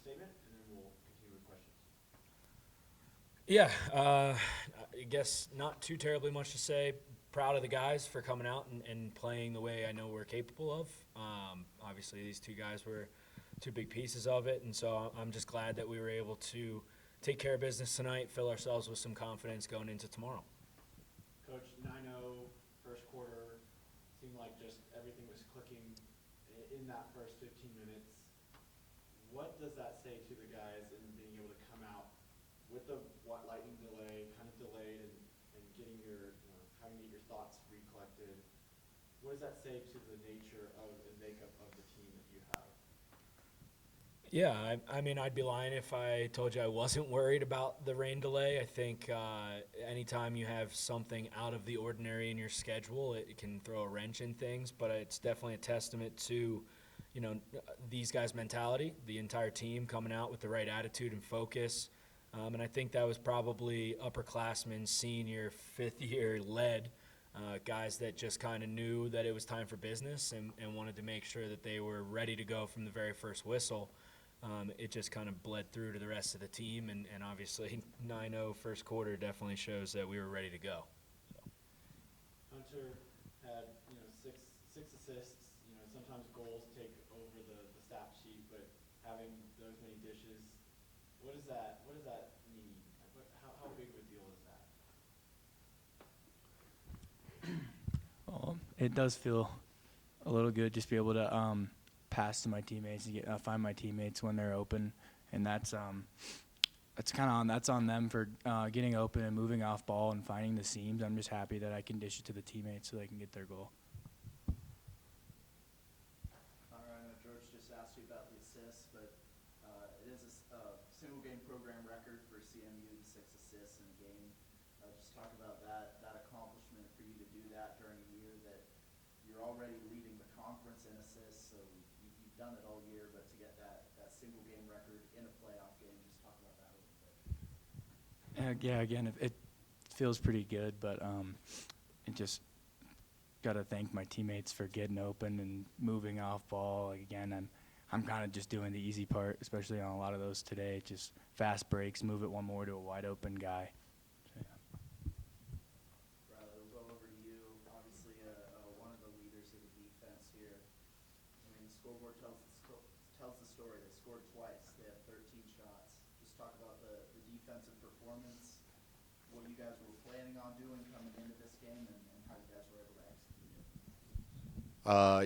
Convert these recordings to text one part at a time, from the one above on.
statement, and then we'll continue with questions. Yeah, I guess not too terribly much to say. Proud of the guys for coming out and playing the way I know we're capable of. Obviously, these two guys were two big pieces of it, and so I'm just glad that we were able to take care of business tonight, fill ourselves with some confidence going into tomorrow. Coach, 9-0, first quarter, seemed like just everything was clicking in that first 15 minutes. What does that say to the guys in being able to come out with the lightning delay, kind of delayed, and getting your, having to get your thoughts recollected? What does that say to the nature of and makeup of the team that you have? Yeah, I mean, I'd be lying if I told you I wasn't worried about the rain delay. I think anytime you have something out of the ordinary in your schedule, it can throw a wrench in things, but it's definitely a testament to, these guys' mentality, the entire team coming out with the right attitude and focus. And I think that was probably upperclassmen, senior, fifth year led, guys that just kind of knew that it was time for business and wanted to make sure that they were ready to go from the very first whistle. It just kind of bled through to the rest of the team, and obviously 9-0 first quarter definitely shows that we were ready to go. Hunter had six assists. Sometimes goals take over the stat sheet, but having those many dishes, what does that mean? How big of a deal is that? It does feel a little good just to be able to pass to my teammates and find my teammates when they're open, and that's on them for getting open and moving off ball and finding the seams. I'm just happy that I can dish it to the teammates so they can get their goal. All right, I know George just asked you about the assists, but it is a single game program record for CMU, 6 assists in a game. Just talk about that accomplishment for you to do that during a year that you're already leading the conference in assists, so you've done it all year, but to get that single game record in a playoff game, just talk about that a little bit. Yeah, again, it feels pretty good, but it just got to thank my teammates for getting open and moving off ball. Like, again, I'm kind of just doing the easy part, especially on a lot of those today. Just fast breaks, move it one more to a wide open guy. So, yeah. Riley, we'll go over to you. Obviously, one of the leaders of the defense here. I mean, the scoreboard tells the story. They scored twice. They had 13 shots. Just talk about the defensive performance, what you guys were planning on doing coming into this game, and how you guys were able to execute it.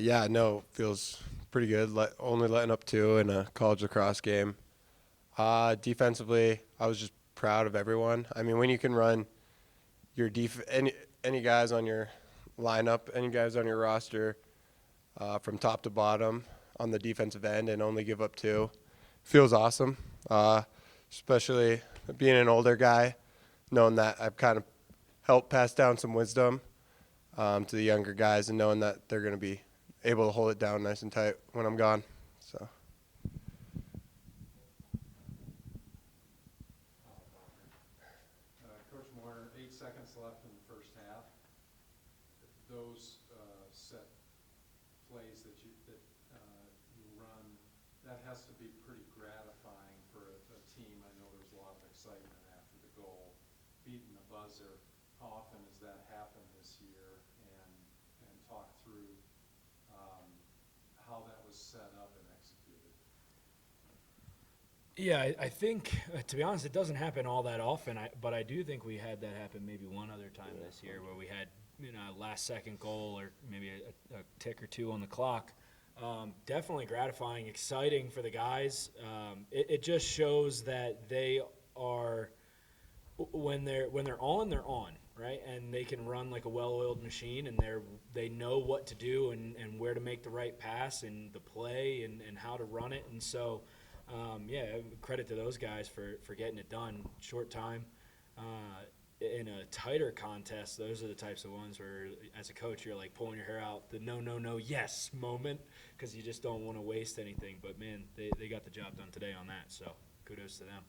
Yeah, no, feels pretty good. Only letting up 2 in a college lacrosse game. Defensively, I was just proud of everyone. I mean, when you can run your any guys on your lineup, any guys on your roster, from top to bottom on the defensive end and only give up 2, feels awesome. Especially being an older guy, knowing that I've kind of helped pass down some wisdom to the younger guys and knowing that they're going to be able to hold it down nice and tight when I'm gone. So. Coach Moyer, 8 seconds left in the first half. Those set plays that you run, that has to be pretty gratifying for a team. I know there's a lot of excitement after the goal, beating the buzzer. How often has that happened this year? And talk through how that was set up and executed. Yeah, I think, to be honest, it doesn't happen all that often, but I do think we had that happen maybe one other time this year where we had a last-second goal or maybe a tick or 2 on the clock. Definitely gratifying, exciting for the guys. It just shows that they are, when they're on, they're on, right? And they can run like a well-oiled machine, and they know what to do and where to make the right pass and the play and how to run it. And so, credit to those guys for getting it done. Short time. In a tighter contest, those are the types of ones where, as a coach, you're like pulling your hair out, the no, yes moment, because you just don't want to waste anything. But, man, they got the job done today on that, so kudos to them.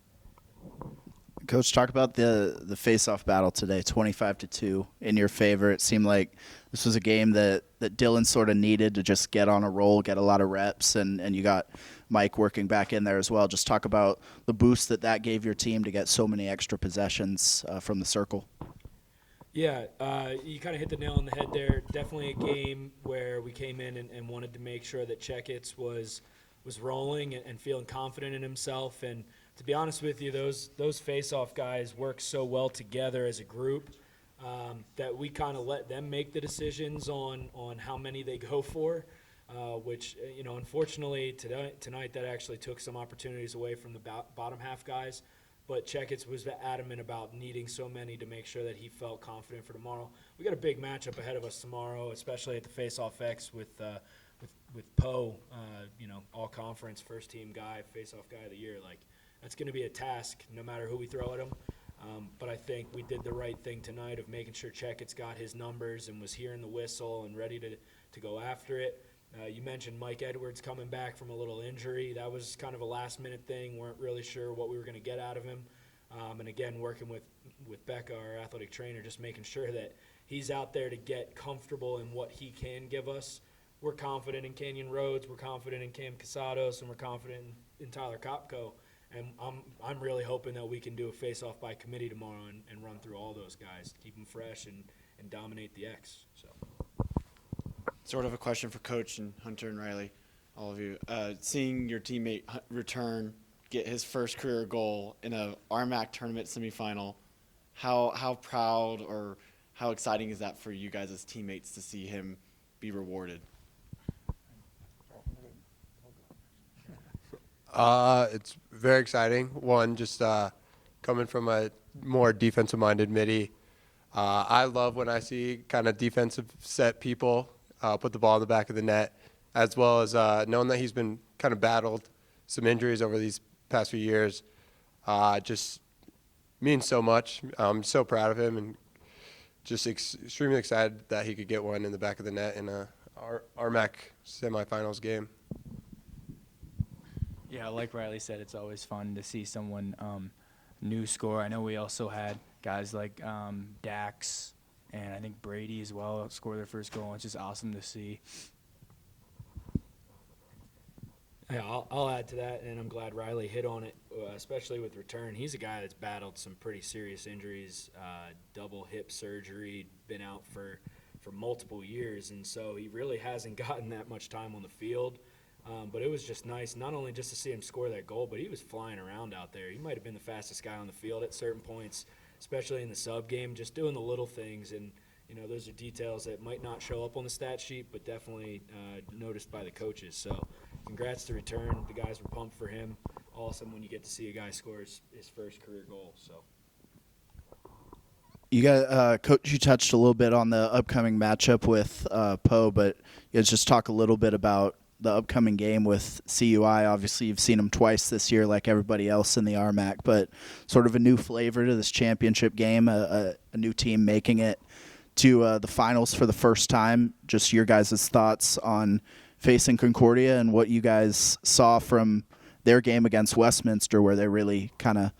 Coach, talk about the face-off battle today, 25-2 in your favor. It seemed like this was a game that Dylan sort of needed to just get on a roll, get a lot of reps, and you got Mike working back in there as well. Just talk about the boost that gave your team to get so many extra possessions from the circle. Yeah, you kind of hit the nail on the head there. Definitely a game where we came in and wanted to make sure that Checkitts was rolling and feeling confident in himself. And to be honest with you, those face-off guys work so well together as a group that we kind of let them make the decisions on how many they go for, which, unfortunately tonight that actually took some opportunities away from the bottom half guys. But Checkitts was adamant about needing so many to make sure that he felt confident for tomorrow. We got a big matchup ahead of us tomorrow, especially at the Face-Off X with Poe, all conference first team guy, face-off guy of the year. Like, that's going to be a task no matter who we throw at him. But I think we did the right thing tonight of making sure Checkitts got his numbers and was hearing the whistle and ready to go after it. You mentioned Mike Edwards coming back from a little injury. That was kind of a last-minute thing. Weren't really sure what we were going to get out of him. And again, working with Becca, our athletic trainer, just making sure that he's out there to get comfortable in what he can give us. We're confident in Canyon Rhodes. We're confident in Cam Casados, and we're confident in Tyler Kopko. And I'm really hoping that we can do a face-off by committee tomorrow and run through all those guys, keep them fresh and dominate the X. So. Sort of a question for Coach and Hunter and Riley, all of you. Seeing your teammate return, get his first career goal in a RMAC Tournament semifinal, how proud or how exciting is that for you guys as teammates to see him be rewarded? It's very exciting. One, just coming from a more defensive-minded midi. I love when I see kind of defensive set people put the ball in the back of the net, as well as knowing that he's been kind of battled some injuries over these past few years. Just means so much. I'm so proud of him and just extremely excited that he could get one in the back of the net in a RMAC semifinals game. Yeah, like Riley said, it's always fun to see someone new score. I know we also had guys like Dax and I think Brady as well score their first goal. It's just awesome to see. Yeah, I'll add to that, and I'm glad Riley hit on it, especially with return. He's a guy that's battled some pretty serious injuries, double hip surgery, been out for multiple years, and so he really hasn't gotten that much time on the field. But it was just nice, not only just to see him score that goal, but he was flying around out there. He might have been the fastest guy on the field at certain points, especially in the sub game, just doing the little things. And, those are details that might not show up on the stat sheet, but definitely noticed by the coaches. So congrats to return. The guys were pumped for him. Awesome when you get to see a guy score his first career goal. So. You got Coach. You touched a little bit on the upcoming matchup with Poe, but you guys just talk a little bit about the upcoming game with CUI. Obviously, you've seen them twice this year, like everybody else in the RMAC, but sort of a new flavor to this championship game. A new team making it to the finals for the first time. Just your guys' thoughts on facing Concordia and what you guys saw from their game against Westminster, where they really kind of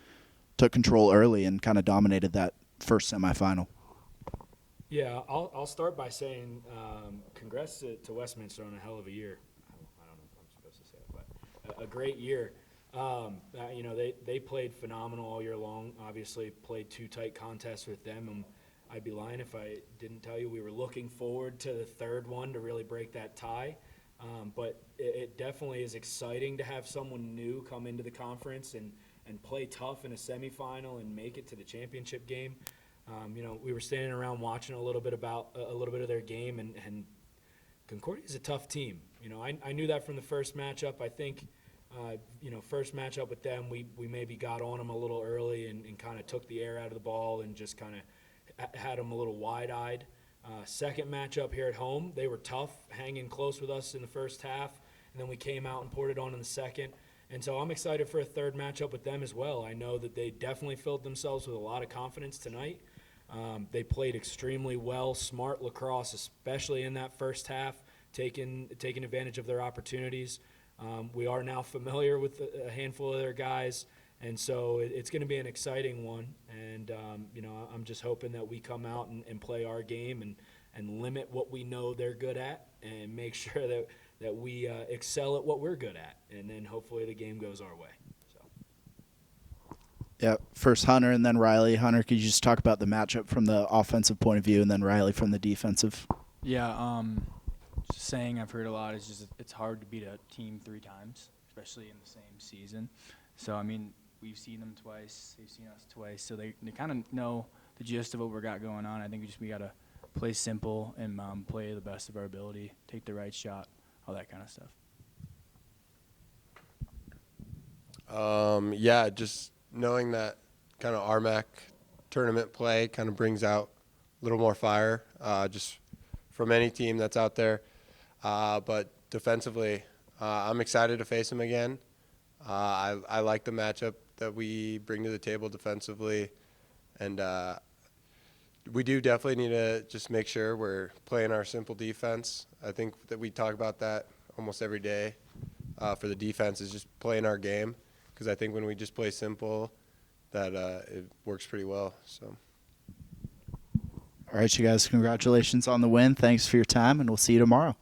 took control early and kind of dominated that first semifinal. Yeah, I'll start by saying congrats to Westminster on a hell of a year. I don't know if I'm supposed to say it, but a great year. They played phenomenal all year long. Obviously, played 2 tight contests with them, and I'd be lying if I didn't tell you we were looking forward to the third one to really break that tie. But it definitely is exciting to have someone new come into the conference and play tough in a semifinal and make it to the championship game. We were standing around watching a little bit of their game, and Concordia is a tough team. I knew that from the first matchup. I think, first matchup with them, we maybe got on them a little early and kind of took the air out of the ball and just kind of had them a little wide-eyed. Second matchup here at home, they were tough, hanging close with us in the first half, and then we came out and poured it on in the second. And so I'm excited for a third matchup with them as well. I know that they definitely filled themselves with a lot of confidence tonight. They played extremely well, smart lacrosse, especially in that first half, taking advantage of their opportunities. We are now familiar with a handful of their guys, And so it's going to be an exciting one. And, I'm just hoping that we come out and play our game and limit what we know they're good at and make sure that we excel at what we're good at. And then hopefully the game goes our way. So. Yeah, first Hunter and then Riley. Hunter, could you just talk about the matchup from the offensive point of view, and then Riley from the defensive? Yeah, just saying I've heard a lot is just it's hard to beat a team 3 times, especially in the same season. So, I mean, we've seen them twice, they've seen us twice, so they kind of know the gist of what we got going on. I think we got to play simple and play the best of our ability, take the right shot, all that kind of stuff. Yeah, just knowing that kind of RMAC tournament play kind of brings out a little more fire just from any team that's out there. But defensively, I'm excited to face them again. I like the matchup that we bring to the table defensively. And we do definitely need to just make sure we're playing our simple defense. I think that we talk about that almost every day for the defense is just playing our game. Because I think when we just play simple, that it works pretty well. So. All right, you guys, congratulations on the win. Thanks for your time, and we'll see you tomorrow.